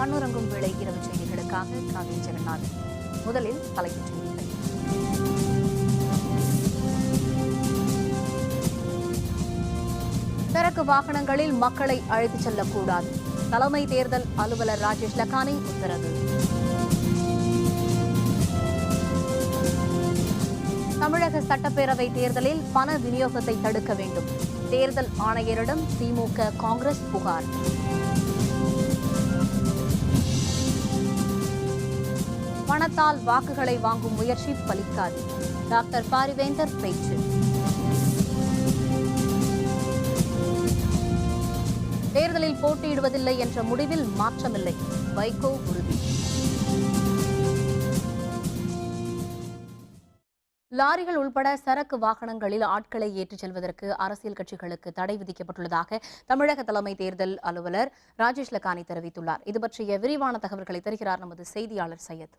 கண்ணுறங்கும் வேளை இரவு செய்திகளுக்காக காவிரி ஜெகநாதன். முதலில் தலைப்புச் செய்திகள். சரக்கு வாகனங்களில் மக்களை அழைத்துச் செல்லக்கூடாது. தலைமை தேர்தல் அலுவலர் ராஜேஷ் லக்கானி உத்தரவு. தமிழக சட்டப்பேரவை தேர்தலில் பண விநியோகத்தை தடுக்க வேண்டும். தேர்தல் ஆணையரிடம் திமுக காங்கிரஸ் புகார். பணத்தால் வாக்குகளை வாங்கும் முயற்சி பலிக்காது. டாக்டர் பாரிவேந்தர் பேச்சு. தேர்தலில் போட்டியிடுவதில்லை என்ற முடிவில் மாற்றமில்லை. வைகோ உறுதி. லாரிகள் உள்பட சரக்கு வாகனங்களில் ஆட்களை ஏற்றிச் செல்வதற்கு அரசியல் கட்சிகளுக்கு தடை விதிக்கப்பட்டுள்ளதாக தமிழக தலைமை தேர்தல் அலுவலர் ராஜேஷ் லக்கானி தெரிவித்துள்ளார். இது பற்றிய விரிவான தகவல்களை தருகிறார் நமது செய்தியாளர் சையத்.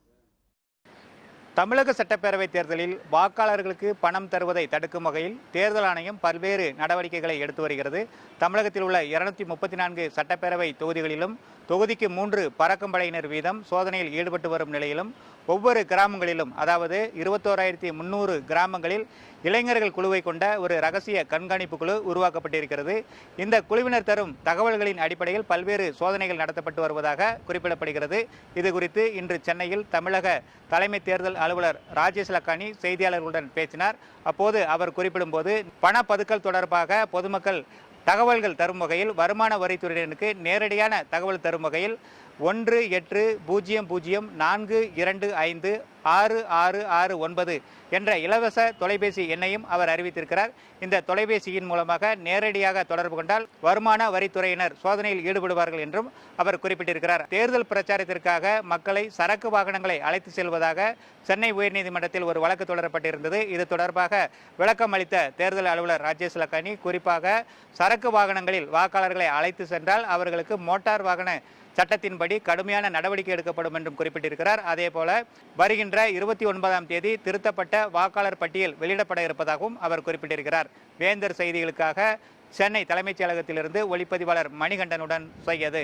தமிழக சட்டப்பேரவை தேர்தலில் வாக்காளர்களுக்கு பணம் தருவதை தடுக்கும் வகையில் தேர்தல் ஆணையம் பல்வேறு நடவடிக்கைகளை எடுத்து வருகிறது. தமிழகத்தில் உள்ள 234 சட்டப்பேரவை தொகுதிகளிலும் தொகுதிக்கு 3 பறக்கும் படையினர் வீதம் சோதனையில் ஈடுபட்டு வரும் நிலையிலும் ஒவ்வொரு கிராமங்களிலும், அதாவது 21,300 கிராமங்களில் இளைஞர்கள் குழுவை கொண்ட ஒரு ரகசிய கண்காணிப்பு குழு உருவாக்கப்பட்டிருக்கிறது. இந்த குழுவினர் தரும் தகவல்களின் அடிப்படையில் பல்வேறு சோதனைகள் நடத்தப்பட்டு வருவதாக குறிப்பிடப்படுகிறது. இது குறித்து இன்று சென்னையில் தமிழக தலைமை தேர்தல் அலுவலர் ராஜேஷ் லக்கானி செய்தியாளர்களுடன் பேசினார். அப்போது அவர் குறிப்பிடும்போது, பண பதுக்கல் தொடர்பாக பொதுமக்கள் தகவல்கள் தரும் வகையில் வருமான வரித்துறையினருக்கு நேரடியான தகவல் தரும் வகையில் 1800-425-6669 என்ற இலவச தொலைபேசி எண்ணையும் அவர் அறிவித்திருக்கிறார். இந்த தொலைபேசியின் மூலமாக நேரடியாக தொடர்பு கொண்டால் வருமான வரித்துறையினர் சோதனையில் ஈடுபடுவார்கள் என்றும் அவர் குறிப்பிட்டிருக்கிறார். தேர்தல் பிரச்சாரத்திற்காக மக்களை சரக்கு வாகனங்களை அழைத்து செல்வதாக சென்னை உயர்நீதிமன்றத்தில் ஒரு வழக்கு தொடரப்பட்டிருந்தது. இது தொடர்பாக விளக்கம் அளித்த தேர்தல் அலுவலர் ராஜேஷ் லக்கானி, குறிப்பாக சரக்கு வாகனங்களில் வாக்காளர்களை அழைத்து சென்றால் அவர்களுக்கு மோட்டார் வாகன சட்டத்தின்படி கடுமையான நடவடிக்கை எடுக்கப்படும் என்றும் குறிப்பிட்டிருக்கிறார். அதேபோல வருகின்ற 29ஆம் தேதி திருத்தப்பட்ட வாக்காளர் பட்டியல் வெளியிடப்பட இருப்பதாகவும் அவர் குறிப்பிட்டிருக்கிறார். வேந்தர் செய்திகளுக்காக சென்னை தலைமைச் செயலகத்திலிருந்து ஒளிப்பதிவாளர் மணிகண்டனுடன் செய்யது.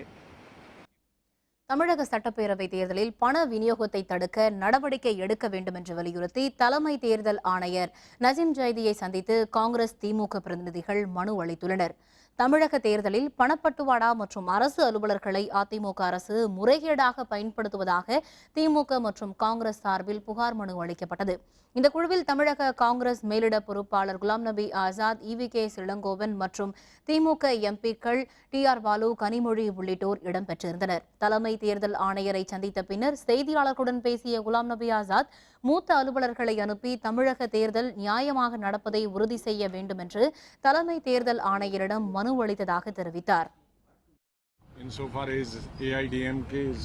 தமிழக சட்டப்பேரவை தேர்தலில் பண விநியோகத்தை தடுக்க நடவடிக்கை எடுக்க வேண்டும் என்று வலியுறுத்தி தலைமை தேர்தல் ஆணையர் நஜீம் ஜைதியை சந்தித்து காங்கிரஸ், திமுக பிரதிநிதிகள் மனு அளித்துள்ளனர். தமிழக தேர்தலில் பணப்பட்டுவாடா மற்றும் அரசு அலுவலர்களை அதிமுக அரசு முறைகேடாக பயன்படுத்துவதாக திமுக மற்றும் காங்கிரஸ் சார்பில் புகார் மனு அளிக்கப்பட்டது. இந்த குழுவில் தமிழக காங்கிரஸ் மேலிட பொறுப்பாளர் குலாம் நபி ஆசாத், EVK இளங்கோவன் மற்றும் திமுக எம்பிக்கள் TR பாலு, கனிமொழி உள்ளிட்டோர் இடம்பெற்றிருந்தனர். தலைமை தேர்தல் ஆணையரை சந்தித்த பின்னர் செய்தியாளர்களுடன் பேசிய குலாம் நபி ஆசாத், மூத்த அலுவலர்களை அனுப்பி தமிழக தேர்தல் நியாயமாக நடப்பதை உறுதி செய்ய வேண்டும் என்று தலைமை தேர்தல் ஆணையரிடம் மனு அளித்ததாக தெரிவித்தார். Insofar as AIDMK is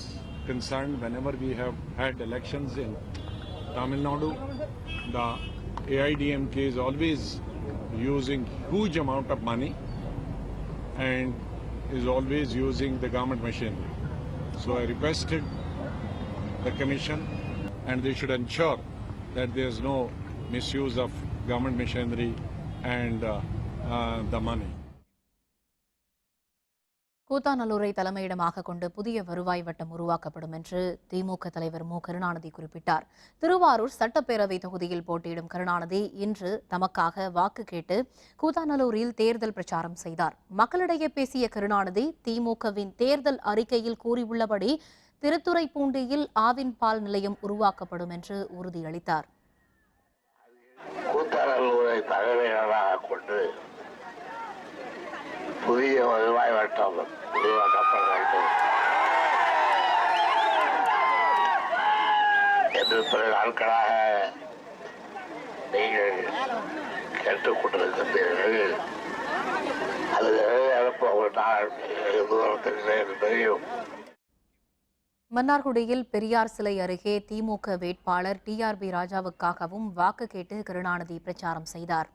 concerned, whenever we have had elections in Tamil Nadu, the AIDMK is always using huge amount of money and is always using the government machinery. So I requested the commission, and they should ensure that there is no misuse of government machinery and the money. கூத்தாநல்லூரை தலைமையிடமாக கொண்டு புதிய வருவாய் வட்டம் உருவாக்கப்படும் என்று திமுக தலைவர் மு கருணாநிதி குறிப்பிட்டார். திருவாரூர் சட்டப்பேரவை தொகுதியில் போட்டியிடும் கருணாநிதி இன்று தமக்காக வாக்கு கேட்டு கூத்தாநல்லூரில் தேர்தல் பிரச்சாரம் செய்தார். மக்களிடையே பேசிய கருணாநிதி, திமுகவின் தேர்தல் அறிக்கையில் கூறியுள்ளபடி திருத்துறைப்பூண்டியில் ஆவின் பால் நிலையம் உருவாக்கப்படும் என்று உறுதியளித்தார். கூத்தாநல்லூரை தலைமையிடமாக கொண்டு புதிய வருவாய் வட்டம் உருவாக்கப்பட வேண்டும் என்று பல நாட்களாக நீங்கள் கேட்டுக்கொண்டிருக்கின்றீர்கள். அது நிறைவேறப்போவதால் தூரத்தில் தெரியும். மன்னார்குடியில் பெரியார் சிலை அருகே திமுக வேட்பாளர் TRB ராஜாவுக்காகவும் வாக்கு கேட்டு கருணாநிதி பிரச்சாரம் செய்தார்.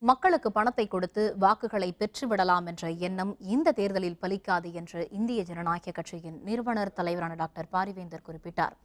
மக்களுக்கு பணத்தை கொடுத்து வாக்குகளை பெற்றுவிடலாம் என்ற எண்ணம் இந்த தேர்தலில் பலிக்காது என்று இந்திய ஜனநாயக கட்சியின் நிறுவனர் தலைவரான டாக்டர் பாரிவேந்தர் குறிப்பிட்டார்.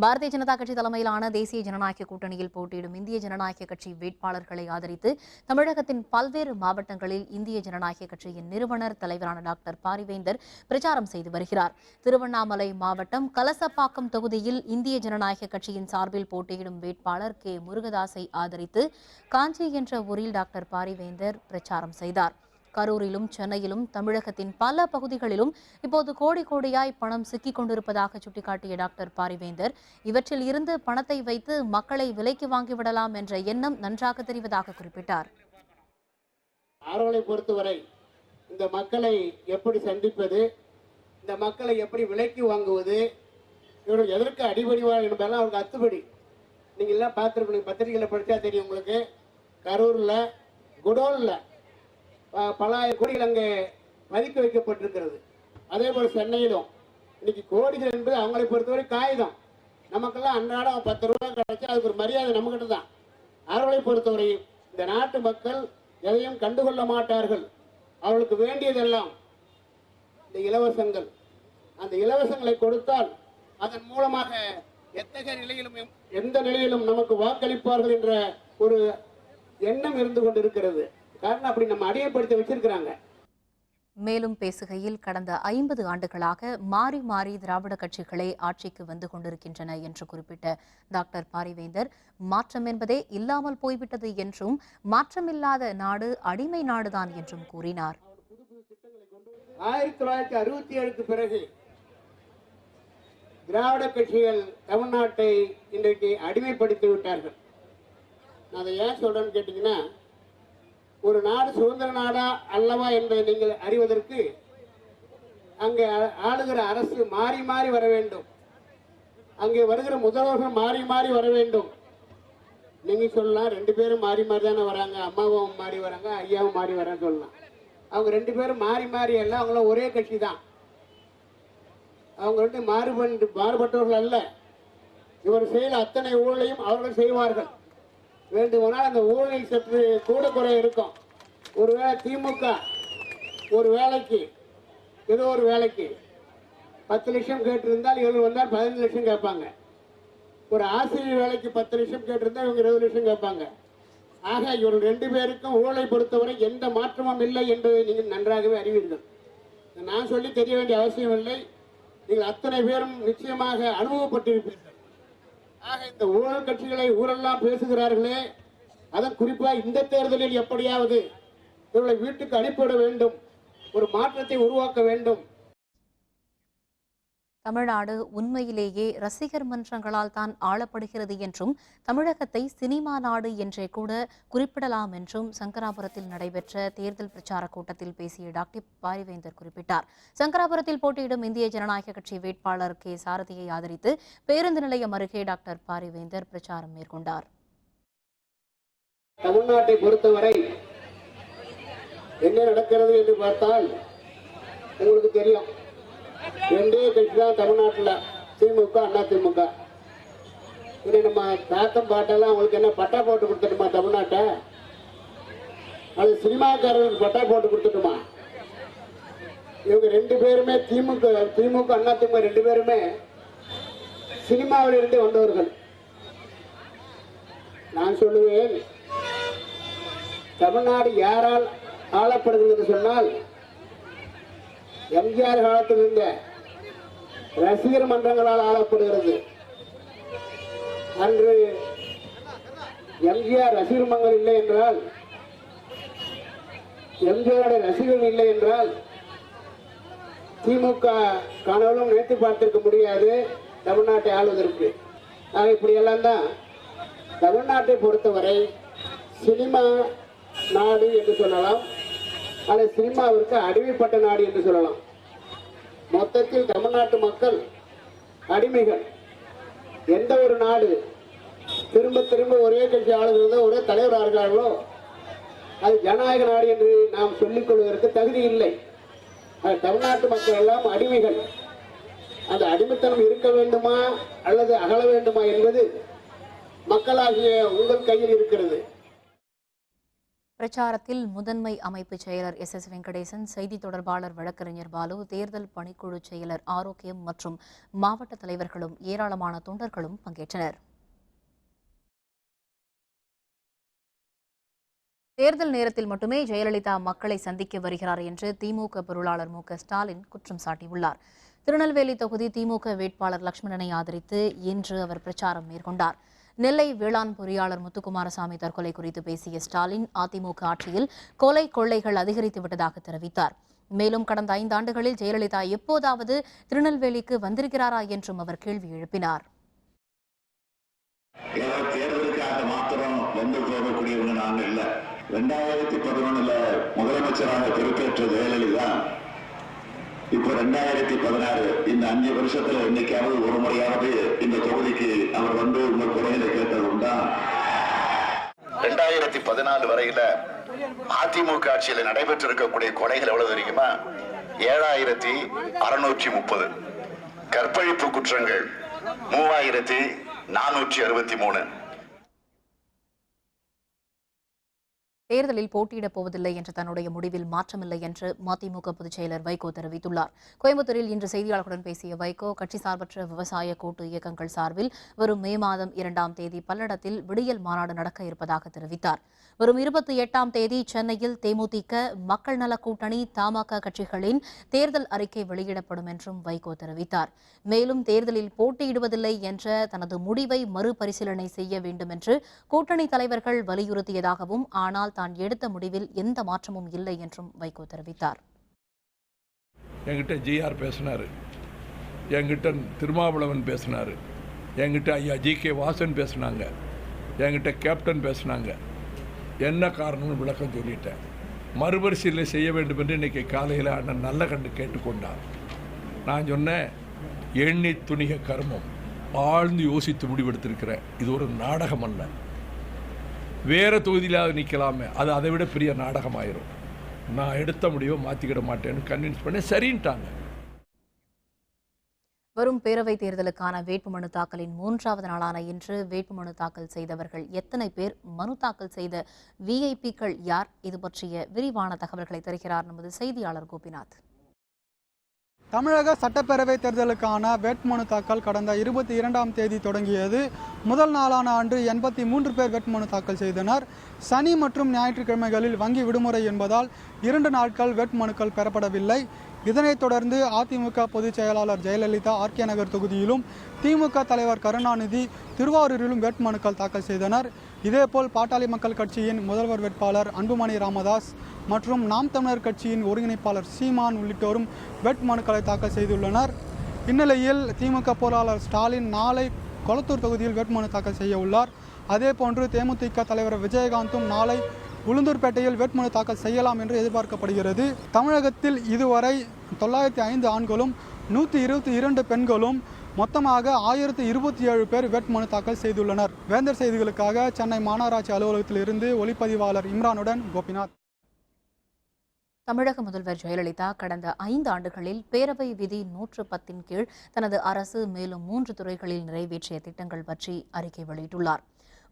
பாரதிய ஜனதா கட்சி தலைமையிலான தேசிய ஜனநாயக கூட்டணியில் போட்டியிடும் இந்திய ஜனநாயக கட்சி வேட்பாளர்களை ஆதரித்து தமிழகத்தின் பல்வேறு மாவட்டங்களில் இந்திய ஜனநாயக கட்சியின் நிறுவனர் தலைவரான டாக்டர் பாரிவேந்தர் பிரச்சாரம் செய்து வருகிறார். திருவண்ணாமலை மாவட்டம் கலசப்பாக்கம் தொகுதியில் இந்திய ஜனநாயக கட்சியின் சார்பில் போட்டியிடும் வேட்பாளர் கே முருகதாஸை ஆதரித்து காஞ்சி என்ற ஊரில் டாக்டர் பாரிவேந்தர் பிரச்சாரம் செய்தார். கரூரிலும் சென்னையிலும் தமிழகத்தின் பல பகுதிகளிலும் இப்போது கோடி கோடியாய் பணம் சிக்கிக் கொண்டிருப்பதாக சுட்டிக்காட்டிய டாக்டர் பாரிவேந்தர் இவற்றில் இருந்து பணத்தை வைத்து மக்களை விலைக்கு வாங்கிவிடலாம் என்ற எண்ணம் நன்றாக தெரிவதாக குறிப்பிட்டார். ஆரோலை பொறுத்தவரை இந்த மக்களை எப்படி சந்திப்பது, இந்த மக்களை எப்படி விலைக்கு வாங்குவது, இவர்கள் எதற்கு அடிபடிவார் என்பதெல்லாம் அவருக்கு அத்துப்படி. நீங்க எல்லாம் பார்த்துருப்பீங்க, பத்திரிகையில் படித்தா தெரியும் உங்களுக்கு. கரூரில் குடோனில் பல கோடிகள் அங்கே பதுக்கி வைக்கப்பட்டிருக்கிறது. அதே போல் சென்னையிலும் இன்னைக்கு கோடிகள் என்பது அவங்களை பொறுத்தவரை காகிதம். நமக்கெல்லாம் அன்றாடம் 10 ரூபா கிடைச்சா அதுக்கு ஒரு மரியாதை நம்மகிட்ட தான். அவர்களை பொறுத்தவரை இந்த நாட்டு மக்கள் எதையும் கண்டுகொள்ள மாட்டார்கள். அவர்களுக்கு வேண்டியதெல்லாம் இந்த இலவசங்கள். அந்த இலவசங்களை கொடுத்தால் அதன் மூலமாக எத்தகைய நிலையிலும் எந்த நிலையிலும் நமக்கு வாக்களிப்பார்கள் என்ற ஒரு எண்ணம் இருந்து கொண்டிருக்கிறது. காரணம் அப்படி நம்ம அடிமைப்படுத்தி வச்சிருக்கிறாங்க. மேலும் பேசுகையில் கடந்த 50 ஆண்டுகளாக மாறி மாறி திராவிட கட்சிகளே ஆட்சிக்கு வந்து கொண்டிருக்கின்றன என்று குறிப்பிட்ட டாக்டர் பாரிவேந்தர் மாற்றம் என்பதே இல்லாமல் போய்விட்டது என்றும் மாற்றமில்லாத நாடு அடிமை நாடுதான் என்றும் கூறினார். 1967க்கு பிறகு திராவிட கட்சிகள் தமிழ்நாட்டை இன்றைக்கு அடிமைப்படுத்தி விட்டார்கள். நான் அதை ஏன் சொல்றேன்னு கேட்டீங்கன்னா, ஒரு நாடு சுதந்திர நாடா அல்லவா என்பதை நீங்கள் அறிவதற்கு அங்கே ஆளுகிற அரசு மாறி மாறி வர வேண்டும். அங்கே வருகிற முதல்வர்கள் மாறி மாறி வர வேண்டும். நீங்க சொல்லலாம் 2 பேரும் மாறி மாறி தானே வராங்க, அம்மாவும் மாறி வராங்க, ஐயாவும் மாறி வரான்னு சொல்லலாம். அவங்க 2 பேரும் மாறி மாறி அல்ல, அவங்களும் ஒரே கட்சி தான். அவங்க மாறுபட்டவர்கள் அல்ல. இவர் செய்த அத்தனை ஊழலையும் அவர்கள் செய்வார்கள். வேண்டுமானால் அந்த ஊழலில் சற்று கூட குறை இருக்கும். ஒருவேளை திமுக ஒரு வேலைக்கு ஏதோ ஒரு வேலைக்கு 10 லட்சம் கேட்டிருந்தால் இவர்கள் வந்தால் 15 லட்சம் கேட்பாங்க. ஒரு ஆசிரியர் வேலைக்கு 10 லட்சம் கேட்டிருந்தால் இவங்க 20 லட்சம் கேட்பாங்க. ஆக இவர்கள் 2 பேருக்கும் ஊழலை பொறுத்தவரை எந்த மாற்றமும் இல்லை என்பதை நீங்கள் நன்றாகவே அறிவீர்கள். நான் சொல்லி தெரிய வேண்டிய அவசியம் இல்லை. நீங்கள் அத்தனை பேரும் நிச்சயமாக அனுபவப்பட்டிருப்பீர்கள். ஆக இந்த ஊழல் கட்சிகளை ஊரெல்லாம் பேசுகிறார்களே, அதன் குறிப்பா இந்த தேர்தலில் எப்படியாவது இவர்களை வீட்டுக்கு அனுப்பிவிட வேண்டும், ஒரு மாற்றத்தை உருவாக்க வேண்டும். தமிழ்நாடு உண்மையிலேயே ரசிகர் மன்றங்களால் தான் ஆளப்படுகிறது என்றும் தமிழகத்தை சினிமா நாடு என்றே கூட குறிப்பிடலாம் என்றும் சங்கராபுரத்தில் நடைபெற்ற தேர்தல் பிரச்சார கூட்டத்தில் பேசிய டாக்டர் பாரிவேந்தர் குறிப்பிட்டார். சங்கராபுரத்தில் போட்டியிடும் இந்திய ஜனநாயக கட்சி வேட்பாளர் கே சாரதியை ஆதரித்து பேருந்து நிலையம் அருகே டாக்டர் பாரிவேந்தர் பிரச்சாரம் மேற்கொண்டார். தமிழ்நாட்டை பொறுத்தவரை என்ன நடக்கிறது என்று பார்த்தால் உங்களுக்கு தெரியும். 2 கட்சி தான் தமிழ்நாட்டில், திமுக அதிமுக. இது நம்ம தாத்தம் பாட்டெல்லாம் அவங்களுக்கு என்ன பட்டா போட்டு கொடுத்துட்டுமா தமிழ்நாட்டை? அது சினிமாக்காரர்களுக்கு பட்டா போட்டு கொடுத்துட்டுமா? இவங்க 2 பேருமே திமுக அதிமுக 2 பேருமே சினிமாவிலிருந்து வந்தவர்கள். நான் சொல்லுவேன், தமிழ்நாடு யாரால் ஆளப்படுகிறது என்று சொன்னால் எம்ஜிஆர் காலத்தில் இருந்த ரசிகர் மன்றங்களால் ஆளப்படுகிறது. அன்று எம்ஜிஆர் ரசிகர் மன்றங்கள் இல்லை என்றால், எம்ஜிஆருடைய ரசிகர்கள் இல்லை என்றால் திமுக கனவுலும் நினைத்து பார்த்திருக்க முடியாது தமிழ்நாட்டை ஆளுவதற்கு. இப்படியெல்லாம் தான் தமிழ்நாட்டை பொறுத்தவரை சினிமா நாடு என்று சொல்லலாம், அல்லது சினிமாவிற்கு அடிமைப்பட்ட நாடு என்று சொல்லலாம். மொத்தத்தில் தமிழ்நாட்டு மக்கள் அடிமைகள். எந்த ஒரு நாடு திரும்ப திரும்ப ஒரே கட்சி ஆளுகிறதோ, ஒரே தலைவர் ஆகிறார்களோ, அது ஜனநாயக நாடு என்று நாம் சொல்லிக் கொள்வதற்கு தகுதி இல்லை. தமிழ்நாட்டு மக்கள் எல்லாம் அடிமைகள். அந்த அடிமைத்தனம் இருக்க வேண்டுமா அல்லது அகல வேண்டுமா என்பது மக்களாகிய உங்கள் கையில் இருக்கிறது. பிரச்சாரத்தில் முதன்மை அமைப்பு செயலர் எஸ் வெங்கடேசன், செய்தி தொடர்பாளர் வழக்கறிஞர் பாலு, தேர்தல் பணிக்குழு செயலர் ஆரோக்கியம் மற்றும் மாவட்ட தலைவர்களும் ஏராளமான தொண்டர்களும் பங்கேற்றனர். தேர்தல் நேரத்தில் மட்டுமே ஜெயலலிதா மக்களை சந்திக்க வருகிறார் என்று திமுக பொருளாளர் மு.க.ஸ்டாலின் குற்றம் சாட்டியுள்ளார். திருநெல்வேலி தொகுதி திமுக வேட்பாளர் லட்சுமணனை ஆதரித்து இன்று அவர் பிரச்சாரம் மேற்கொண்டார். நெல்லை வேளாண் பொறியாளர் முத்துக்குமாரசாமி தற்கொலை குறித்து பேசிய ஸ்டாலின், அதிமுக ஆட்சியில் கொலை கொள்ளைகள் அதிகரித்து விட்டதாக தெரிவித்தார். மேலும் கடந்த 5 ஆண்டுகளில் ஜெயலலிதா எப்போதாவது திருநெல்வேலிக்கு வந்திருக்கிறாரா என்றும் அவர் கேள்வி எழுப்பினார். தேர்தலுக்காக மாத்திரம் வந்து போகக்கூடியவங்க நாங்க இல்ல. 2011 முதலமைச்சராக பொறுப்பேற்ற ஜெயலலிதா இப்ப 2016 இந்த 5 வருஷத்துல என்னைக்காவது ஒரு முறையாவது இந்த தொகுதிக்கு அவர் வந்து உங்க குறைகளை கேட்டது உண்டா? 2014 வரையில அதிமுக ஆட்சியில் நடைபெற்றிருக்கக்கூடிய கொலைகள் எவ்வளவு தெரியுமா? 7630. கற்பழிப்பு குற்றங்கள் 3463. தேர்தலில் போட்டியிடப் போவதில்லை என்ற தன்னுடைய முடிவில் மாற்றமில்லை என்று மதிமுக பொதுச் செயலர் வைகோ தெரிவித்துள்ளார். கோயம்புத்தூரில் இன்று செய்தியாளர்களுடன் பேசிய வைகோ, கட்சி சார்பற்ற விவசாய கூட்டு இயக்கங்கள் சார்பில் வரும் மே மாதம் 2ஆம் தேதி பல்லடத்தில் விடியல் மாநாடு நடக்க இருப்பதாக தெரிவித்தார். வரும் 28ஆம் தேதி சென்னையில் தேமுதிக, மக்கள் நல கூட்டணி, தமாக கட்சிகளின் தேர்தல் அறிக்கை வெளியிடப்படும் என்றும் வைகோ தெரிவித்தார். மேலும் தேர்தலில் போட்டியிடுவதில்லை என்ற தனது முடிவை மறுபரிசீலனை செய்ய வேண்டும் என்று கூட்டணி தலைவர்கள் வலியுறுத்தியதாகவும், ஆனால் தான் எடுத்த முடிவில் எந்த மாற்றமும் இல்லை என்றும் வைகோ தெரிவித்தார். என்கிட்ட ஜிஆர் பேசினாரு, என்கிட்ட திருமாவளவன் பேசினாரு, என்கிட்ட ஐயா ஜி கே வாசன் பேசினாங்க, என்கிட்ட கேப்டன் பேசினாங்க. என்ன காரணம்னு விளக்கம் சொல்லிட்டேன். மறுபரிசீலனை செய்ய வேண்டும் என்று இன்றைக்கி காலையில் அண்ணன் நல்ல கண்டு கேட்டுக்கொண்டார். நான் சொன்னேன், எண்ணி துணிக கர்மம், ஆழ்ந்து யோசித்து முடிவெடுத்திருக்கிறேன். இது ஒரு நாடகம் அல்ல. வேறு தொகுதியிலாவது நிற்கலாமே, அது அதை விட பெரிய நாடகமாயிரும். நான் எடுத்த முடிவை மாற்றிக்கிட மாட்டேன்னு கன்வின்ஸ் பண்ண சரின்ட்டாங்க. வரும் பேரவைத் தேர்தலுக்கான வேட்புமனு தாக்கலின் 3வது நாளான இன்று வேட்புமனு தாக்கல் செய்தவர்கள் எத்தனை பேர், மனு தாக்கல் செய்த விஐபிக்கள் யார்? இது பற்றிய விரிவான தகவல்களை தருகிறார் நமது செய்தியாளர் கோபிநாத். தமிழக சட்டப்பேரவை தேர்தலுக்கான வேட்புமனு தாக்கல் கடந்த 22ஆம் தேதி தொடங்கியது. முதல் நாளான அன்று 83 பேர் வேட்புமனு தாக்கல் செய்தனர். சனி மற்றும் ஞாயிற்றுக்கிழமைகளில் வங்கி விடுமுறை என்பதால் 2 நாட்கள் வேட்புமனுக்கள் பெறப்படவில்லை. இதனைத் தொடர்ந்து அதிமுக பொதுச் செயலாளர் ஜெயலலிதா ஆர்கே நகர் தொகுதியிலும், திமுக தலைவர் கருணாநிதி திருவாரூரிலும் வேட்புமனுக்கள் தாக்கல் செய்தனர். இதேபோல் பாட்டாளி மக்கள் கட்சியின் முதல்வர் வேட்பாளர் அன்புமணி ராமதாஸ் மற்றும் நாம் தமிழர் கட்சியின் ஒருங்கிணைப்பாளர் சீமான் உள்ளிட்டோரும் வேட்புமனுக்களை தாக்கல் செய்துள்ளனர். இந்நிலையில் திமுக பொருளாளர் ஸ்டாலின் நாளை கொளத்தூர் தொகுதியில் வேட்புமனு தாக்கல் செய்ய உள்ளார். அதேபோன்று தேமுதிக தலைவர் விஜயகாந்தும் நாளை உளுந்தூர்பேட்டையில் வேட்புமனு தாக்கல் செய்யலாம் என்று எதிர்பார்க்கப்படுகிறது. தமிழகத்தில் இதுவரை 905 ஆண்களும் 122 பெண்களும் மொத்தமாக 1027 பேர் வேட்புமனு தாக்கல் செய்துள்ளனர். வேந்தர் செய்திகளுக்காக சென்னை மாநகராட்சி அலுவலகத்தில் இருந்து ஒளிப்பதிவாளர் இம்ரானுடன் கோபிநாத். தமிழக முதல்வர் ஜெயலலிதா கடந்த 5 ஆண்டுகளில் பேரவை விதி 110 கீழ் தனது அரசு மேலும் 3 துறைகளில் நிறைவேற்றிய திட்டங்கள் பற்றி அறிக்கை வெளியிட்டுள்ளார்.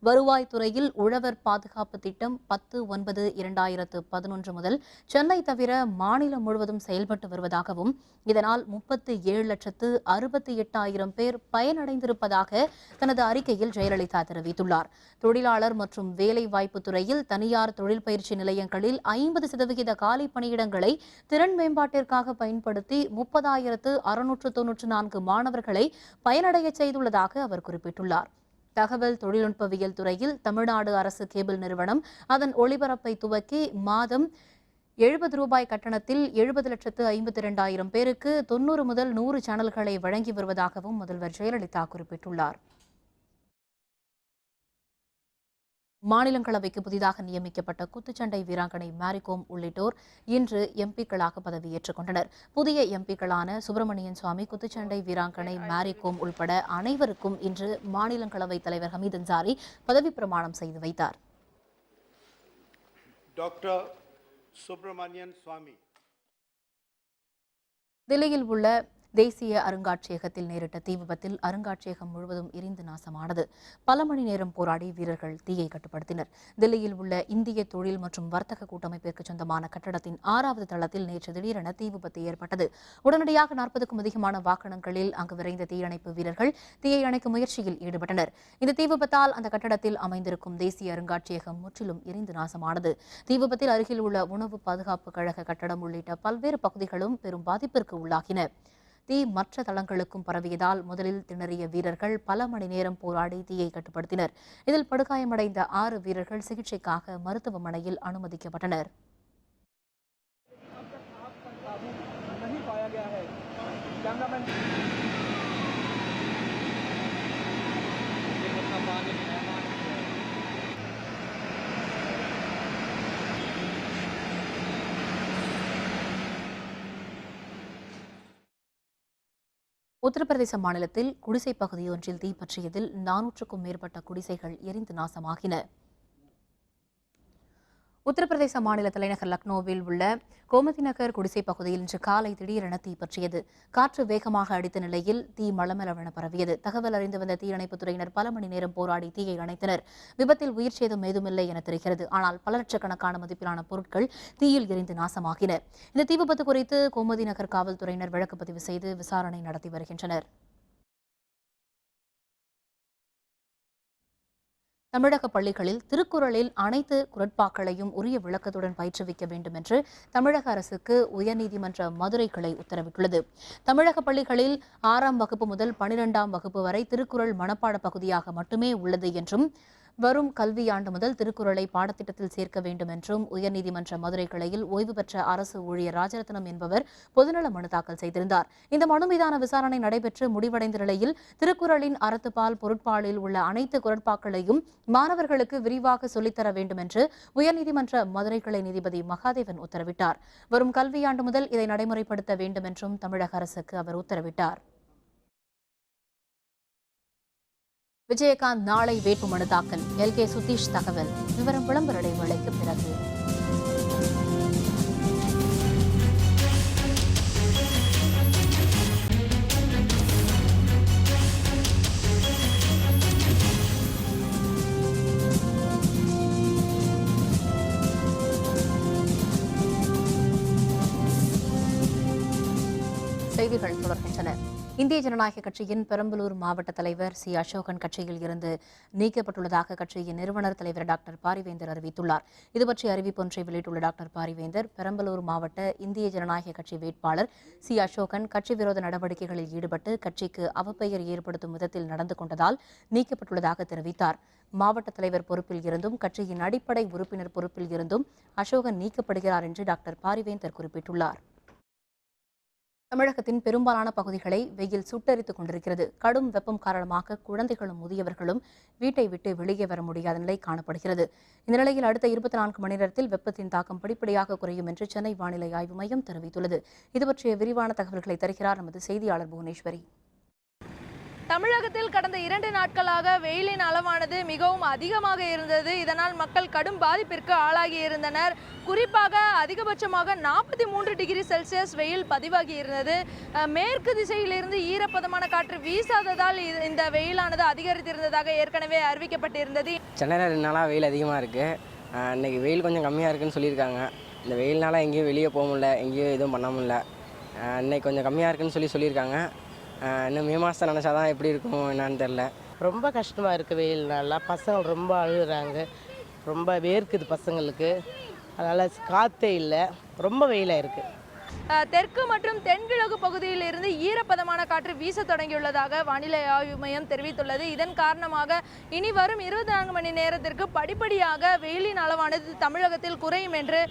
வருவாய்த்துறையில் உழவர் பாதுகாப்பு திட்டம் 10/9/2011 முதல் சென்னை தவிர மாநிலம் முழுவதும் செயல்பட்டு வருவதாகவும், இதனால் 37,68,000 பேர் பயனடைந்திருப்பதாக தனது அறிக்கையில் ஜெயலலிதா தெரிவித்துள்ளார். தொழிலாளர் மற்றும் வேலைவாய்ப்பு துறையில் தனியார் தொழில் பயிற்சி நிலையங்களில் 50% காலி பணியிடங்களை திறன் மேம்பாட்டிற்காக பயன்படுத்தி 30,694 மாணவர்களை பயனடைய செய்துள்ளதாக அவர் குறிப்பிட்டுள்ளார். தகவல் தொழில்நுட்பவியல் துறையில் தமிழ்நாடு அரசு கேபிள் நிறுவனம் அதன் ஒளிபரப்பை துவக்கி மாதம் ₹70 கட்டணத்தில் 70,52,000 பேருக்கு 90 முதல் 100 சேனல்களை வழங்கி வருவதாகவும் முதல்வர் ஜெயலலிதா குறிப்பிட்டுள்ளார். மாநிலங்களவைக்கு புதிதாக நியமிக்கப்பட்ட குத்துச்சண்டை வீராங்கனை மேரிகோம் உள்ளிட்டோர் இன்று எம்பிக்களாக பதவியேற்றுக் கொண்டனர். புதிய எம்பிக்களான சுப்பிரமணியன் சுவாமி, குத்துச்சண்டை வீராங்கனை மேரிகோம் உள்பட அனைவருக்கும் இன்று மாநிலங்களவைத் தலைவர் ஹமீத் அன்சாரி பதவிப் பிரமாணம் செய்து வைத்தார். டாக்டர் சுப்பிரமணியன் சுவாமி. தில்லியில் உள்ள தேசிய அருங்காட்சியகத்தில் நேரிட்ட தீ விபத்தில் அருங்காட்சியகம் முழுவதும் எரிந்து நாசமானது. பல மணி நேரம் போராடி வீரர்கள் தீயை கட்டுப்படுத்தினர். தில்லியில் உள்ள இந்திய தொழில் மற்றும் வர்த்தக கூட்டமைப்பிற்கு சொந்தமான கட்டடத்தின் 6வது தளத்தில் நேற்று திடீரென தீ விபத்து ஏற்பட்டது. உடனடியாக 40க்கும் அதிகமான வாகனங்களில் அங்கு விரைந்த தீயணைப்பு வீரர்கள் தீயை அணைக்கும் முயற்சியில் ஈடுபட்டனர். இந்த தீ விபத்தால் அந்த கட்டடத்தில் அமைந்திருக்கும் தேசிய அருங்காட்சியகம் முற்றிலும் எரிந்து நாசமானது. தீ விபத்தில் அருகில் உள்ள உணவு பாதுகாப்பு கழக கட்டடம் உள்ளிட்ட பல்வேறு பகுதிகளும் பெரும் பாதிப்பிற்கு உள்ளாகின. தீ மற்ற தளங்களுக்கும் பரவியதால் முதலில் திணறிய வீரர்கள் பல மணி நேரம் போராடி தீயை கட்டுப்படுத்தினர். இதில் படுகாயமடைந்த 6 வீரர்கள் சிகிச்சைக்காக மருத்துவமனையில் அனுமதிக்கப்பட்டனர். உத்தரப்பிரதேச மாநிலத்தில் குடிசை பகுதியொன்றில் தீ பற்றியதில் 400க்கும் மேற்பட்ட குடிசைகள் எரிந்து நாசமாகின. உத்தரப்பிரதேச மாநில தலைநகர் லக்னோவில் உள்ள கோமதி நகர் குடிசை பகுதியில் இன்று காலை திடீரென தீ பற்றியது. காற்று வேகமாக அடித்த நிலையில் தீ மளமளவென பரவியது. தகவல் அறிந்து வந்த தீயணைப்புத் துறையினர் பல மணி நேரம் போராடி தீயை அணைத்தனர். விபத்தில் உயிர் சேதம் ஏதுமில்லை என தெரிகிறது. ஆனால் பல லட்சக்கணக்கான மதிப்பிலான பொருட்கள் தீயில் எரிந்து நாசமாகின. இந்த தீ விபத்து குறித்து கோமதி நகர் காவல்துறையினர் வழக்கு பதிவு செய்து விசாரணை நடத்தி வருகின்றனர். தமிழக பள்ளிகளில் திருக்குறளில் அனைத்து குறட்பாக்களையும் உரிய விளக்கத்துடன் பயிற்றுவிக்க வேண்டும் என்று தமிழக அரசுக்கு உயர்நீதிமன்ற மதுரை கிளை உத்தரவிட்டுள்ளது. தமிழக பள்ளிகளில் 6ஆம் வகுப்பு முதல் 12ஆம் வகுப்பு வரை திருக்குறள் மனப்பாட பகுதியாக மட்டுமே உள்ளது என்றும் வரும் கல்வியாண்டு முதல் திருக்குறளை பாடத்திட்டத்தில் சேர்க்க வேண்டும் என்றும் உயர்நீதிமன்ற மதுரை கிளையில் ஓய்வு பெற்ற அரசு ஊழியர் ராஜரத்னம் என்பவர் பொதுநல மனு தாக்கல் செய்திருந்தார். இந்த மனு மீதான விசாரணை நடைபெற்று முடிவடைந்த நிலையில் திருக்குறளின் அறத்துப்பால் பொருட்பாலில் உள்ள அனைத்து குறட்பாக்களையும் மாணவர்களுக்கு விரிவாக சொல்லித்தர வேண்டும் என்று உயர்நீதிமன்ற மதுரை கிளை நீதிபதி மகாதேவன் உத்தரவிட்டார். வரும் கல்வியாண்டு முதல் இதை நடைமுறைப்படுத்த வேண்டும் என்றும் தமிழக அரசுக்கு அவர் உத்தரவிட்டார். விஜயகாந்த் நாளை வேட்புமனு தாக்கல். எல்கே சுதீஷ் தகவல். விவரம் விளம்பர இடைவேளைக்கு பிறகு. செய்திகள் தொடர்கின்றன. இந்திய ஜனநாயக கட்சியின் பெரம்பலூர் மாவட்ட தலைவர் சி அசோகன் கட்சியில் இருந்து நீக்கப்பட்டுள்ளதாக கட்சியின் நிறுவனர் தலைவர் டாக்டர் பாரிவேந்தர் அறிவித்துள்ளார். இதுபற்றி அறிவிப்பொன்றை வெளியிட்டுள்ள டாக்டர் பாரிவேந்தர், பெரம்பலூர் மாவட்ட இந்திய ஜனநாயக கட்சி வேட்பாளர் சி அசோகன் கட்சி விரோத நடவடிக்கைகளில் ஈடுபட்டு கட்சிக்கு அவப்பெயர் ஏற்படுத்தும் விதத்தில் நடந்து கொண்டதால் நீக்கப்பட்டுள்ளதாக தெரிவித்தார். மாவட்ட தலைவர் பொறுப்பில் இருந்தும் கட்சியின் அடிப்படை உறுப்பினர் பொறுப்பில் இருந்தும் அசோகன் நீக்கப்படுகிறார் என்று டாக்டர் பாரிவேந்தர் குறிப்பிட்டுள்ளார். தமிழகத்தின் பெரும்பாலான பகுதிகளை வெயில் சுட்டெரித்துக் கொண்டிருக்கிறது. கடும் வெப்பம் காரணமாக குழந்தைகளும் முதியவர்களும் வீட்டை விட்டு வெளியே வர முடியாத நிலை காணப்படுகிறது. இந்த நிலையில் அடுத்த 24 மணி நேரத்தில் வெப்பத்தின் தாக்கம் படிப்படியாக குறையும் என்று சென்னை வானிலை ஆய்வு மையம் தெரிவித்துள்ளது. இதுபற்றிய விரிவான தகவல்களை தருகிறார் நமது செய்தியாளர் புவனேஸ்வரி. தமிழகத்தில் கடந்த 2 நாட்களாக வெயிலின் அளவானது மிகவும் அதிகமாக இருந்தது. இதனால் மக்கள் கடும் பாதிப்பிற்கு ஆளாகி இருந்தனர். குறிப்பாக அதிகபட்சமாக 43 டிகிரி செல்சியஸ் வெயில் பதிவாகி இருந்தது. மேற்கு திசையிலிருந்து ஈரப்பதமான காற்று வீசாததால் இந்த வெயிலானது அதிகரித்திருந்ததாக ஏற்கனவே அறிவிக்கப்பட்டிருந்தது. சென்னையில் 2 நாளாக வெயில் அதிகமாக இருக்குது. இன்றைக்கி வெயில் கொஞ்சம் கம்மியாக இருக்குதுன்னு சொல்லியிருக்காங்க. இந்த வெயில்னால எங்கேயும் வெளியே போக முடியல, எங்கேயும் எதுவும் பண்ண முடியல. இன்றைக்கி கொஞ்சம் கம்மியாக இருக்குதுன்னு சொல்லியிருக்காங்க. இன்னும் மே மாதம் நினச்சாதான் எப்படி இருக்கும் என்னான்னு தெரில. ரொம்ப கஷ்டமாக இருக்குது வெயில்னால. பசங்க ரொம்ப அழுகுறாங்க, ரொம்ப வேர்க்குது பசங்களுக்கு. அதனால் காற்றே இல்லை, ரொம்ப வெயிலாக இருக்குது. தெற்கு மற்றும் தென்கிழக்கு பகுதியில் இருந்து ஈரப்பதமான காற்று வீச தொடங்கியுள்ளதாக வானிலை ஆய்வு மையம் தெரிவித்துள்ளது. இதன் காரணமாக இனி வரும் 24 மணி நேரத்திற்கு படிப்படியாக வெயிலின் அளவானது தமிழகத்தில் குறையும் என்று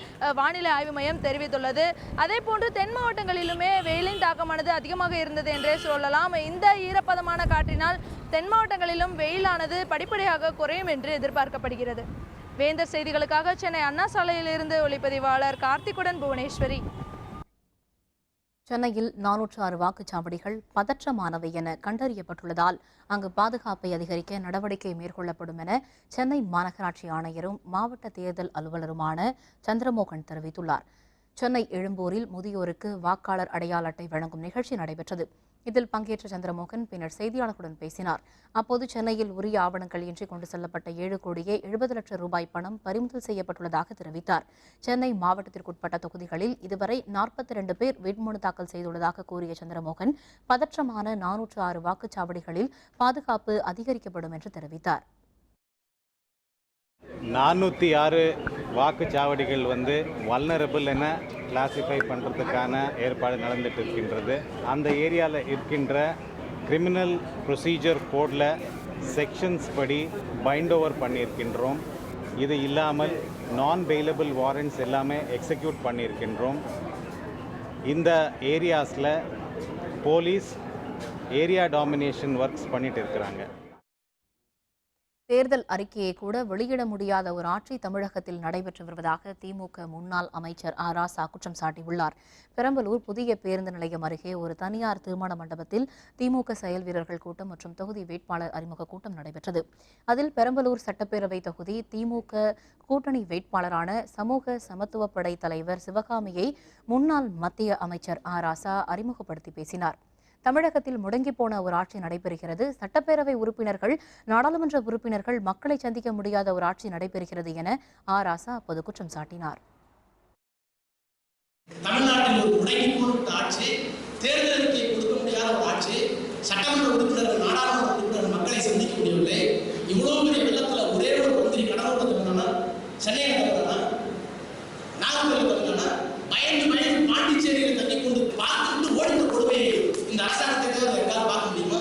வானிலை ஆய்வு மையம் தெரிவித்துள்ளது. அதே போன்று தென் மாவட்டங்களிலுமே வெயிலின் தாக்கமானது அதிகமாக இருந்தது என்றே சொல்லலாம். இந்த ஈரப்பதமான காற்றினால் தென் மாவட்டங்களிலும் வெயிலானது படிப்படியாக குறையும் என்று எதிர்பார்க்கப்படுகிறது. வேந்தர் செய்திகளுக்காக சென்னை அண்ணா சாலையிலிருந்து ஒளிப்பதிவாளர் கார்த்திக்குடன் புவனேஸ்வரி. சென்னையில் 406 வாக்குச்சாவடிகள் பதற்றமானவை என கண்டறியப்பட்டுள்ளதால் அங்கு பாதுகாப்பை அதிகரிக்க நடவடிக்கை மேற்கொள்ளப்படும் என சென்னை மாநகராட்சி ஆணையரும் மாவட்ட தேர்தல் அலுவலருமான சந்திரமோகன் தெரிவித்துள்ளார். சென்னை எழும்பூரில் முதியோருக்கு வாக்காளர் அடையாள அட்டை வழங்கும் நிகழ்ச்சி நடைபெற்றது. இதில் பங்கேற்ற சந்திரமோகன் பின்னர் செய்தியாளர்களுடன் பேசினார். அப்போது சென்னையில் உரிய ஆவணங்கள் இன்றி கொண்டு செல்லப்பட்ட 7,70,00,000 பணம் பறிமுதல் செய்யப்பட்டுள்ளதாக தெரிவித்தார். சென்னை மாவட்டத்திற்குட்பட்ட தொகுதிகளில் இதுவரை 42 பேர் வேட்புமனு தாக்கல் செய்துள்ளதாக கூறிய சந்திரமோகன், பதற்றமான 406 வாக்குச்சாவடிகளில் பாதுகாப்பு அதிகரிக்கப்படும் என்று தெரிவித்தார். 406 வாக்குச்சாவடிகள் வல்னரபிள் என கிளாசிஃபை பண்ணுறதுக்கான ஏற்பாடு நடந்துட்டு இருக்கின்றது. அந்த ஏரியாவில் இருக்கின்ற கிரிமினல் ப்ரொசீஜர் கோடில் செக்ஷன்ஸ் படி பைண்ட் ஓவர் பண்ணியிருக்கின்றோம். இது இல்லாமல் நான் பெயிலபிள் வாரண்ட்ஸ் எல்லாமே எக்ஸிக்யூட் பண்ணியிருக்கின்றோம். இந்த ஏரியாஸில் போலீஸ் ஏரியா டாமினேஷன் ஒர்க்ஸ் பண்ணிட்டு இருக்கிறாங்க. தேர்தல் அறிக்கையை கூட வெளியிட முடியாத ஒரு ஆட்சி தமிழகத்தில் நடைபெற்று வருவதாக திமுக முன்னாள் அமைச்சர் ஆ. ராசா குற்றம் சாட்டியுள்ளார். பெரம்பலூர் புதிய பேருந்து நிலையம் அருகே ஒரு தனியார் திருமண மண்டபத்தில் திமுக செயல் வீரர்கள் கூட்டம் மற்றும் தொகுதி வேட்பாளர் அறிமுக கூட்டம் நடைபெற்றது. அதில் பெரம்பலூர் சட்டப்பேரவை தொகுதி திமுக கூட்டணி வேட்பாளரான சமூக சமத்துவப்படை தலைவர் சிவகாமியை முன்னாள் மத்திய அமைச்சர் ஆ. ராசா அறிமுகப்படுத்தி பேசினார். தமிழகத்தில் முடங்கி போன ஒரு ஆட்சி நடைபெறுகிறது. சட்டப்பேரவை உறுப்பினர்கள், நாடாளுமன்ற உறுப்பினர்கள் மக்களை சந்திக்க முடியாத ஒரு ஆட்சி நடைபெறுகிறது என ஆ. ராசா அப்போது குற்றம் சாட்டினார். தமிழ்நாட்டில் ஒரு முடங்கி போன ஆட்சி, தேர்தல் அறிக்கை கொடுக்க முடியாத ஒரு ஆட்சி, சட்டமன்ற உறுப்பினர்கள், நாடாளுமன்ற உறுப்பினர்கள் மக்களை சந்திக்க முடியவில்லை. இவ்வளவு பெரிய வெள்ளத்தில் ஒரே ஒரு மந்திரி கடலூரில் தந்தானா, சென்னையில் தந்தானா, நாகர்கோவில் தந்தானா, பயந்து பாண்டிச்சேரியில் தண்ணி கொண்டு பார்த்துட்டு ஓடிட்டு கொடுவே இந்த அரசாங்கத்தை பார்க்க முடியுமா?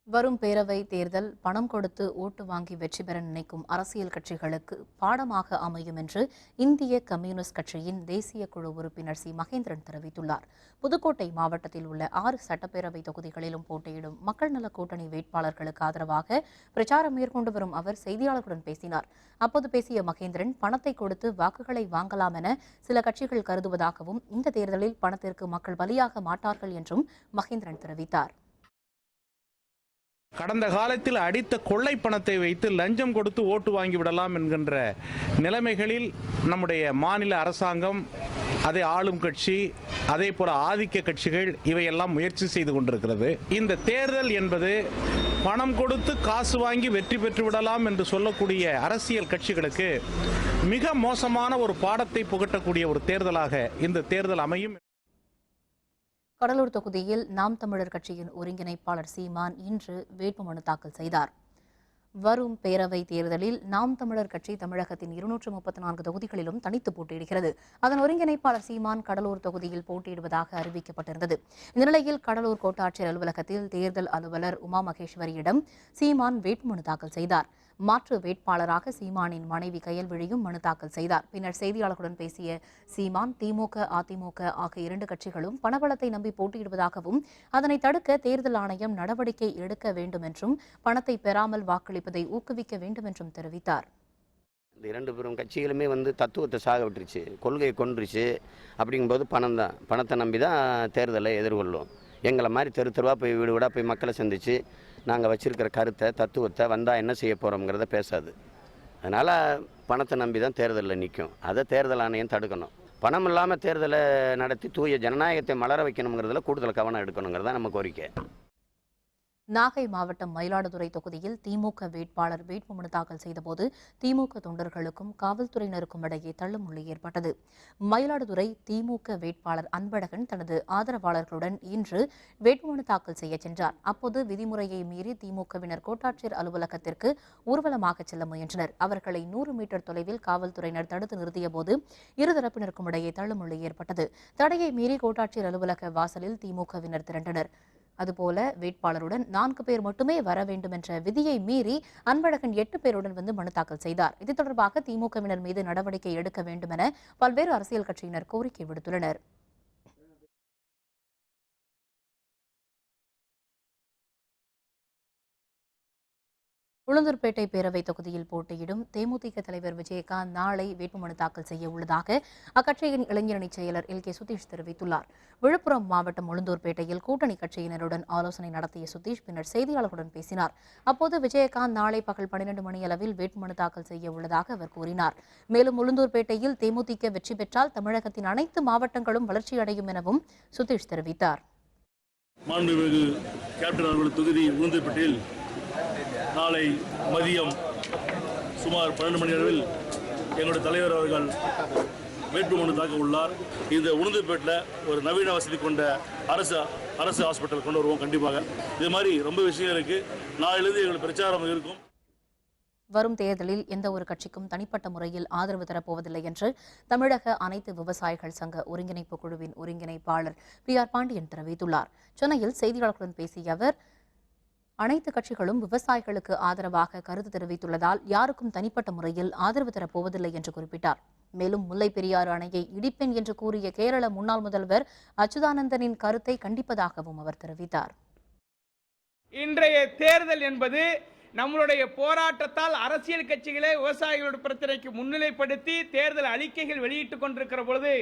வரும் பேரவை தேர்தல் பணம் கொடுத்து ஓட்டு வாங்கி வெற்றி பெற நினைக்கும் அரசியல் கட்சிகளுக்கு பாடமாக அமையும் என்று இந்திய கம்யூனிஸ்ட் கட்சியின் தேசிய குழு உறுப்பினர் சி. மகேந்திரன் தெரிவித்துள்ளார். புதுக்கோட்டை மாவட்டத்தில் உள்ள 6 சட்டப்பேரவை தொகுதிகளிலும் போட்டியிடும் மக்கள் நல கூட்டணி வேட்பாளர்களுக்கு ஆதரவாக பிரச்சாரம் மேற்கொண்டு வரும் அவர் செய்தியாளர்களுடன் பேசினார். அப்போது பேசிய மகேந்திரன், பணத்தை கொடுத்து வாக்குகளை வாங்கலாம் என சில கட்சிகள் கருதுவதாகவும், இந்த தேர்தலில் பணத்திற்கு மக்கள் பலியாக மாட்டார்கள் என்றும் மகேந்திரன் தெரிவித்தார். கடந்த காலத்தில் அடித்த கொள்ளை பணத்தை வைத்து லஞ்சம் கொடுத்து ஓட்டு வாங்கி விடலாம் என்கின்ற நிலைமைகளில் நம்முடைய மாநில அரசாங்கம், அதை ஆளும் கட்சி, அதே போல ஆதிக்க கட்சிகள் இவையெல்லாம் முயற்சி செய்து கொண்டிருக்கிறது. இந்த தேர்தல் என்பது பணம் கொடுத்து காசு வாங்கி வெற்றி பெற்று விடலாம் என்று சொல்லக்கூடிய அரசியல் கட்சிகளுக்கு மிக மோசமான ஒரு பாடத்தை புகட்டக்கூடிய ஒரு தேர்தலாக இந்த தேர்தல் அமையும். கடலூர் தொகுதியில் நாம் தமிழர் கட்சியின் ஒருங்கிணைப்பாளர் சீமான் இன்று வேட்புமனு தாக்கல் செய்தார். வரும் பேரவை தேர்தலில் நாம் தமிழர் கட்சி தமிழகத்தின் 234 தொகுதிகளிலும் தனித்து போட்டியிடுகிறது. அதன் ஒருங்கிணைப்பாளர் சீமான் கடலூர் தொகுதியில் போட்டியிடுவதாக அறிவிக்கப்பட்டிருந்தது. இந்த நிலையில் கடலூர் கோட்டாட்சியர் அலுவலகத்தில் தேர்தல் அலுவலர் உமா மகேஸ்வரியிடம் சீமான் வேட்புமனு தாக்கல் செய்தார். மாற்று வேட்பாளராக சீமானின் மனைவி கயல்விழியும் மனு தாக்கல் செய்தார். பின்னர் செய்தியாளர்களுடன் பேசிய சீமான், திமுக, அதிமுக ஆகிய 2 கட்சிகளும் பணபலத்தை நம்பி போட்டியிடுவதாகவும், அதனை தடுக்க தேர்தல் ஆணையம் நடவடிக்கை எடுக்க வேண்டும் என்றும், பணத்தை பெறாமல் வாக்களிப்பதை ஊக்குவிக்க வேண்டும் என்றும் தெரிவித்தார். இந்த 2 பெரும் கட்சிகளுமே தத்துவத்தை சாக விட்டுருச்சு, கொள்கையை கொன்றுச்சு. அப்படிங்கும்போது பணம் தான், பணத்தை நம்பி தான் தேர்தலை எதிர்கொள்ளும். எங்களை மாதிரி தெரு தெருவாக போய் வீடு வீடாக போய் மக்களை சந்தித்து நாங்கள் வச்சுருக்கிற கருத்தை, தத்துவத்தை வந்தால் என்ன செய்ய போகிறோங்கிறத பேசாது. அதனால் பணத்தை நம்பி தான் தேர்தலில் நிற்கும். அதை தேர்தல் ஆணையம் தடுக்கணும். பணம் இல்லாமல் தேர்தலை நடத்தி தூய ஜனநாயகத்தை மலர வைக்கணுங்கிறதுல கூடுதல் கவனம் எடுக்கணுங்கிறது தான் நம்ம கோரிக்கை. நாகை மாவட்டம் மயிலாடுதுறை தொகுதியில் திமுக வேட்பாளர் வேட்புமனு தாக்கல் செய்தபோது திமுக தொண்டர்களுக்கும் காவல்துறையினருக்கும் இடையே தள்ளுமுள்ளு ஏற்பட்டது. மயிலாடுதுறை திமுக வேட்பாளர் அன்பழகன் தனது ஆதரவாளர்களுடன் இன்று வேட்புமனு தாக்கல் செய்ய சென்றார். அப்போது விதிமுறையை மீறி திமுகவினர் கோட்டாட்சியர் அலுவலகத்திற்கு ஊர்வலமாக செல்ல முயன்றனர். அவர்களை 100 மீட்டர் தொலைவில் காவல்துறையினர் தடுத்து நிறுத்தியபோது இருதரப்பினருக்கும் இடையே தள்ளுமுள்ளு ஏற்பட்டது. தடையை மீறி கோட்டாட்சியர் அலுவலக வாசலில் திமுகவினர் திரண்டனர். அதுபோல வேட்பாளருடன் 4 பேர் மட்டுமே வர வேண்டும் என்ற விதியை மீறி அன்பழகன் 8 பேருடன் மனு தாக்கல் செய்தார். இது தொடர்பாக திமுகவினர் மீது நடவடிக்கை எடுக்க வேண்டும் என பல்வேறு அரசியல் கட்சியினர் கோரிக்கை விடுத்துள்ளனர். உளுந்தூர்பேட்டை பேரவை தொகுதியில் போட்டியிடும் தேமுதிக தலைவர் விஜயகாந்த் நாளை வேட்புமனு தாக்கல் செய்ய உள்ளதாக அக்கட்சியின் இளைஞரணி செயலர் எல் கே சுதீஷ் தெரிவித்துள்ளார். விழுப்புரம் மாவட்டம் உளுந்தூர்பேட்டையில் கூட்டணி கட்சியினருடன் ஆலோசனை நடத்திய சுதீஷ் பின்னர் செய்தியாளர்களுடன் பேசினார். அப்போது விஜயகாந்த் நாளை பகல் 12 மணியளவில் வேட்புமனு தாக்கல் செய்ய உள்ளதாக அவர் கூறினார். மேலும் உளுந்தூர்பேட்டையில் தேமுதிக வெற்றி பெற்றால் தமிழகத்தின் அனைத்து மாவட்டங்களும் வளர்ச்சியடையும் எனவும் சுதீஷ் தெரிவித்தார். மாண்புமிகு கேப்டன் அவர்கள் தொகுதி உளுந்தூர்பேட்டையில் நாளை மதியம் சுமார் 12 மணி அளவில் எங்களுடைய தலைவர் அவர்கள் வேட்புமனு தாக்க உள்ளார். இந்த உளுந்தூர்பேட்டில் ஒரு நவீன வசதி கொண்ட அரசு ஹாஸ்பிட்டல் கொண்டு வருவோம். கண்டிப்பாக இது மாதிரி ரொம்ப விஷயம் இருக்குது. நாளிலிருந்து எங்களுக்கு பிரச்சாரம் இருக்கும். வரும் தேர்தலில் எந்த ஒரு கட்சிக்கும் தனிப்பட்ட முறையில் ஆதரவு தரப்போவதில்லை என்று தமிழக அனைத்து விவசாயிகள் சங்க ஒருங்கிணைப்பு குழுவின் ஒருங்கிணைப்பாளர் PR பாண்டியன் தெரிவித்துள்ளார். சென்னையில் செய்தியாளர்களுடன் பேசிய அவர், அனைத்து கட்சிகளும் விவசாயிகளுக்கு ஆதரவாக கருத்து தெரிவித்துள்ளதால் யாருக்கும் தனிப்பட்ட முறையில் ஆதரவு தரப்போவதில்லை என்று குறிப்பிட்டார். மேலும் முல்லை பெரியாறு அணையை இடிப்பேன் என்று கூறிய கேரள முன்னாள் முதல்வர் அச்சுதானந்தனின் கருத்தை கண்டிப்பதாகவும் அவர் தெரிவித்தார். இன்றைய தேர்தல் என்பது நம்மளுடைய போராட்டத்தால் அரசியல் கட்சிகளை விவசாயிகளுடைய பிரச்சனைக்கு முன்னிலைப்படுத்தி தேர்தல் அறிக்கைகள் வெளியிட்டுக் கொண்டிருக்கிற பொழுது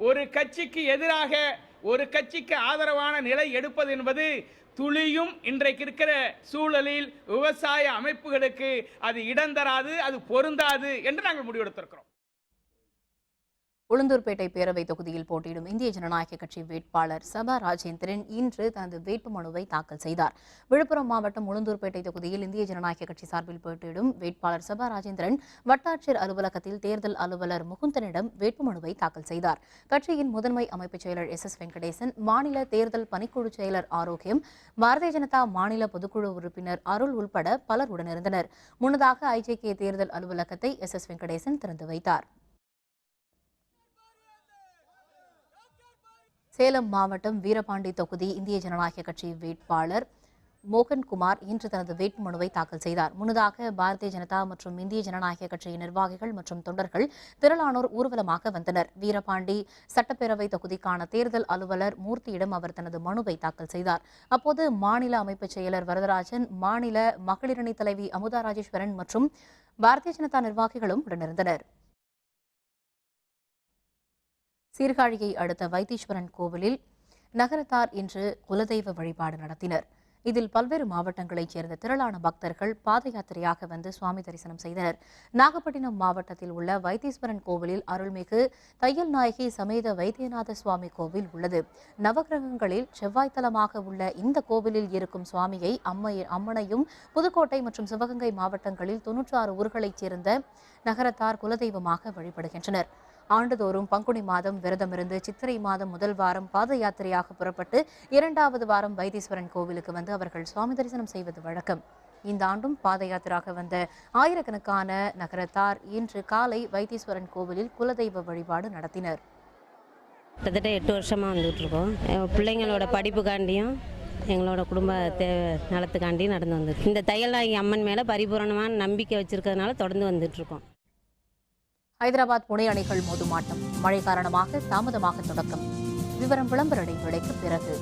ஒரு கட்சிக்கு எதிராக ஒரு கட்சிக்கு ஆதரவான நிலை எடுப்பது என்பது துளியும் இன்றைக்கு இருக்கிற சூழலில் விவசாய அமைப்புகளுக்கு அது இடம் தராது, அது பொருந்தாது என்று நாங்கள் முடிவெடுத்திருக்கிறோம். உளுந்தூர்பேட்டை பேரவை தொகுதியில் போட்டியிடும் இந்திய ஜனநாயக கட்சி வேட்பாளர் சபா ராஜேந்திரன் இன்று தனது வேட்புமனுவை தாக்கல் செய்தார். விழுப்புரம் மாவட்டம் உளுந்தூர்பேட்டை தொகுதியில் இந்திய ஜனநாயக கட்சி சார்பில் போட்டியிடும் வேட்பாளர் சபா ராஜேந்திரன் வட்டாட்சியர் அலுவலகத்தில் தேர்தல் அலுவலர் முகுந்தனிடம் வேட்புமனுவை தாக்கல் செய்தார். கட்சியின் முதன்மை அமைப்புச் செயலர் SS வெங்கடேசன், மாநில தேர்தல் பணிக்குழு செயலர் ஆரோக்கியம், பாரதிய ஜனதா மாநில பொதுக்குழு உறுப்பினர் அருள் உள்பட பலர் உடனிருந்தனர். முன்னதாக IJK தேர்தல் அலுவலகத்தை SS வெங்கடேசன் திறந்து வைத்தார். சேலம் மாவட்டம் வீரபாண்டி தொகுதி இந்திய ஜனநாயக கட்சி வேட்பாளர் மோகன்குமார் இன்று தனது வேட்புமனுவை தாக்கல் செய்தார். முன்னதாக பாரதிய ஜனதா மற்றும் இந்திய ஜனநாயக கட்சியின் நிர்வாகிகள் மற்றும் தொண்டர்கள் திரளானோர் ஊர்வலமாக வந்தனர். வீரபாண்டி சட்டப்பேரவை தொகுதிக்கான தேர்தல் அலுவலர் மூர்த்தியிடம் அவர் தனது மனுவை தாக்கல் செய்தார். அப்போது மாநில அமைப்புச் செயலர் வரதராஜன், மாநில மகளிரணி தலைவி அமுதா ராஜேஸ்வரன் மற்றும் பாரதிய ஜனதா நிர்வாகிகளும் உடனிருந்தனர். சீர்காழியை அடுத்த வைத்தீஸ்வரன் கோவிலில் நகரத்தார் இன்று குலதெய்வ வழிபாடு நடத்தினர். இதில் பல்வேறு மாவட்டங்களைச் சேர்ந்த திரளான பக்தர்கள் பாத யாத்திரையாக வந்து சுவாமி தரிசனம் செய்தனர். நாகப்பட்டினம் மாவட்டத்தில் உள்ள வைத்தீஸ்வரன் கோவிலில் அருள்மிகு தையல் நாயகி சமேத வைத்தியநாத சுவாமி கோவில் உள்ளது. நவகிரகங்களில் செவ்வாய்த்தலமாக உள்ள இந்த கோவிலில் இருக்கும் சுவாமியை அம்மனையும் புதுக்கோட்டை மற்றும் சிவகங்கை மாவட்டங்களில் 96 ஊர்களைச் சேர்ந்த நகரத்தார் குலதெய்வமாக வழிபடுகின்றனர். ஆண்டுதோறும் பங்குனி மாதம் விரதமிருந்து சித்திரை மாதம் முதல் வாரம் பாத யாத்திரையாக புறப்பட்டு 2வது வாரம் வைத்தீஸ்வரன் கோவிலுக்கு வந்து அவர்கள் சுவாமி தரிசனம் செய்வது வழக்கம். இந்த ஆண்டும் பாத யாத்திரையாக வந்த ஆயிரக்கணக்கான நகரத்தார் இன்று காலை வைத்தீஸ்வரன் கோவிலில் குலதெய்வ வழிபாடு நடத்தினர். கிட்டத்தட்ட 8 வருஷமாக வந்துட்டு இருக்கோம். பிள்ளைங்களோட படிப்புக்காண்டியும் எங்களோட குடும்ப நலத்துக்காண்டியும் நடந்து வந்துருக்கு. இந்த தையல்நாயகி அம்மன் மேலே பரிபூரணமான நம்பிக்கை வச்சிருக்கிறதுனால தொடர்ந்து வந்துட்டு இருக்கோம். ஹைதராபாத் புனே அணிகள் மோதும் ஆட்டம் மழை காரணமாக தாமதமாக தொடக்கம். விவரம் விளம்பர இடைவேளைக்கு பிறகு.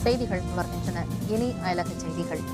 செய்திகள் வருகின்றன. இனி அயலக செய்திகள்.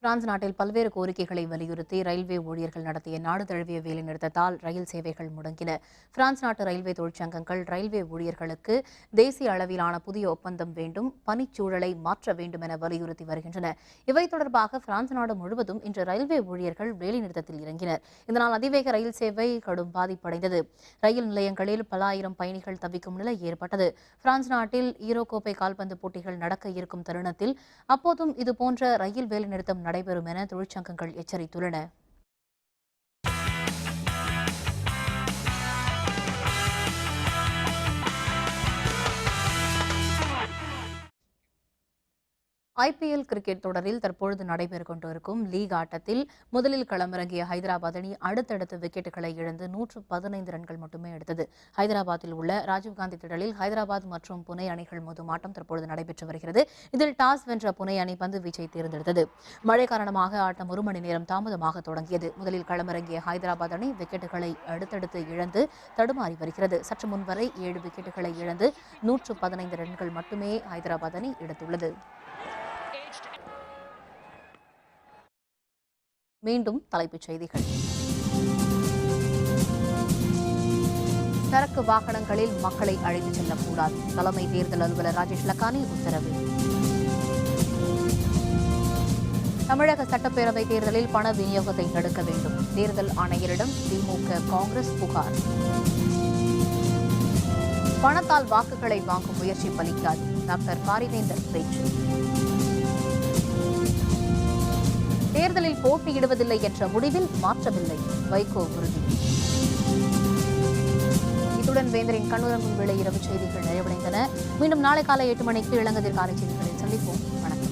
பிரான்ஸ் நாட்டில் பல்வேறு கோரிக்கைகளை வலியுறுத்தி ரயில்வே ஊழியர்கள் நடத்திய நாடு தழுவிய வேலைநிறுத்தத்தால் ரயில் சேவைகள் முடங்கின. பிரான்ஸ் நாட்டு ரயில்வே தொழிற்சங்கங்கள் ரயில்வே ஊழியர்களுக்கு தேசிய அளவிலான புதிய ஒப்பந்தம் வேண்டும், பணிச்சூழலை மாற்ற வேண்டும் என வலியுறுத்தி வருகின்றன. இவை தொடர்பாக பிரான்ஸ் நாடு முழுவதும் இன்று ரயில்வே ஊழியர்கள் வேலைநிறுத்தத்தில் இறங்கினர். இதனால் அதிவேக ரயில் சேவை கடும் பாதிப்படைந்தது. ரயில் நிலையங்களில் பல ஆயிரம் பயணிகள் தவிக்கும் நிலை ஏற்பட்டது. பிரான்ஸ் நாட்டில் ஈரோ கோப்பை கால்பந்து போட்டிகள் நடக்க இருக்கும் தருணத்தில் அப்போதும் இதுபோன்ற ரயில் வேலைநிறுத்தம் நடைபெறும் என தொழிற்சங்கங்கள் எச்சரித்துள்ளன. IPL கிரிக்கெட் தொடரில் தற்பொழுது நடைபெற்றுக் கொண்டிருக்கும் லீக் ஆட்டத்தில் முதலில் களமிறங்கிய ஹைதராபாத் அணி அடுத்தடுத்த விக்கெட்டுகளை இழந்து 115 ரன்கள் மட்டுமே எடுத்தது. ஹைதராபாத்தில் உள்ள ராஜீவ்காந்தி திடலில் ஹைதராபாத் மற்றும் புனே அணிகள் மோதும் ஆட்டம் தற்பொழுது நடைபெற்று வருகிறது. இதில் டாஸ் வென்ற புனே அணி பந்து வீச்சை தேர்ந்தெடுத்தது. மழை காரணமாக ஆட்டம் 1 மணி நேரம் தாமதமாக தொடங்கியது. முதலில் களமிறங்கிய ஹைதராபாத் அணி விக்கெட்டுகளை அடுத்தடுத்து இழந்து தடுமாறி வருகிறது. சற்று முன்வரை 7 விக்கெட்டுகளை இழந்து 115 ரன்கள் மட்டுமே ஹைதராபாத் அணி எடுத்துள்ளது. மீண்டும் தலைப்புச் செய்திகள். சரக்கு வாகனங்களில் மக்களை அழைத்துச் செல்லக்கூடாது. தலைமை தேர்தல் அலுவலர் ராஜேஷ் லக்கானி உத்தரவு. தமிழக சட்டப்பேரவை தேர்தலில் பண விநியோகத்தை தடுக்க வேண்டும். தேர்தல் ஆணையரிடம் திமுக, காங்கிரஸ் புகார். பணத்தால் வாக்குகளை வாங்கும் முயற்சி பலிக்காது. டாக்டர் பாரிவேந்தர் பேச்சு. தேர்தலில் போட்டியிடுவதில்லை என்ற முடிவில் மாற்றமில்லை. வைகோ உறுதி. இத்துடன் வேந்தரின் கண்ணுறங்கும் வேளை இரவு செய்திகள் நிறைவடைந்தன. மீண்டும் நாளை காலை 8 மணிக்கு இளங்கதிர் காலை செய்திகளில் சந்திப்போம். வணக்கம்.